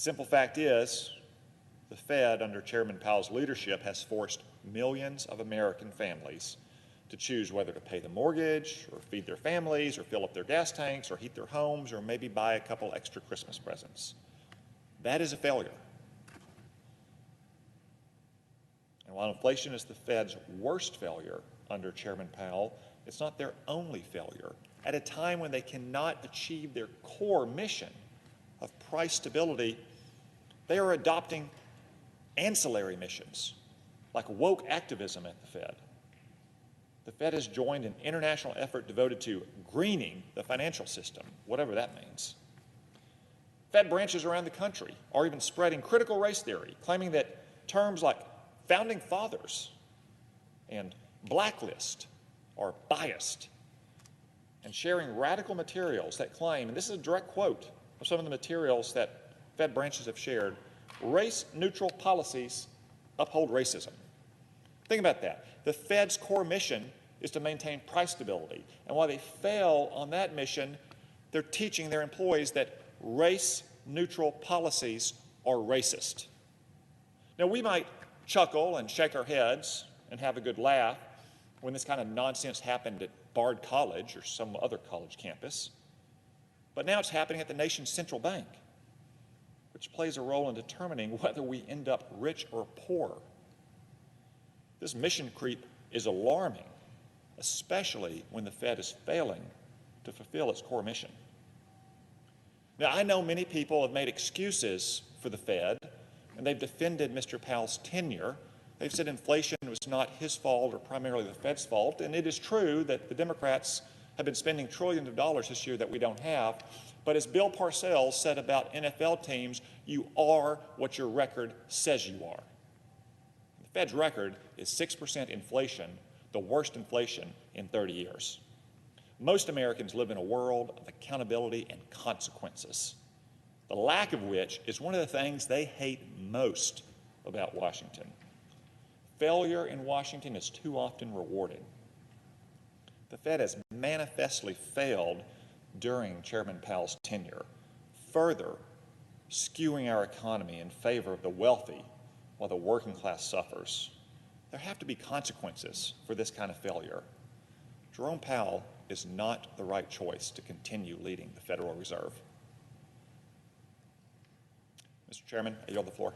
The simple fact is, the Fed, under Chairman Powell's leadership, has forced millions of American families to choose whether to pay the mortgage, or feed their families, or fill up their gas tanks, or heat their homes, or maybe buy a couple extra Christmas presents. That is a failure. And while inflation is the Fed's worst failure under Chairman Powell, it's not their only failure. At a time when they cannot achieve their core mission of price stability, they are adopting ancillary missions, like woke activism at the Fed. The Fed has joined an international effort devoted to greening the financial system, whatever that means. Fed branches around the country are even spreading critical race theory, claiming that terms like founding fathers and blacklist are biased, and sharing radical materials that claim, and this is a direct quote of some of the materials that Fed branches have shared, race-neutral policies uphold racism. Think about that. The Fed's core mission is to maintain price stability. And while they fail on that mission, they're teaching their employees that race-neutral policies are racist. Now, we might chuckle and shake our heads and have a good laugh when this kind of nonsense happened at Bard College or some other college campus, but now it's happening at the nation's central bank, which plays a role in determining whether we end up rich or poor. This mission creep is alarming, especially when the Fed is failing to fulfill its core mission. Now, I know many people have made excuses for the Fed, and they've defended Mr. Powell's tenure. They've said inflation was not his fault or primarily the Fed's fault, and it is true that the Democrats have been spending trillions of dollars this year that we don't have. But as Bill Parcells said about NFL teams, you are what your record says you are. The Fed's record is 6% inflation, the worst inflation in 30 years. Most Americans live in a world of accountability and consequences, the lack of which is one of the things they hate most about Washington. Failure in Washington is too often rewarded. The Fed has manifestly failed during Chairman Powell's tenure, further skewing our economy in favor of the wealthy while the working class suffers. There have to be consequences for this kind of failure. Jerome Powell is not the right choice to continue leading the Federal Reserve. Mr. Chairman, I yield the floor.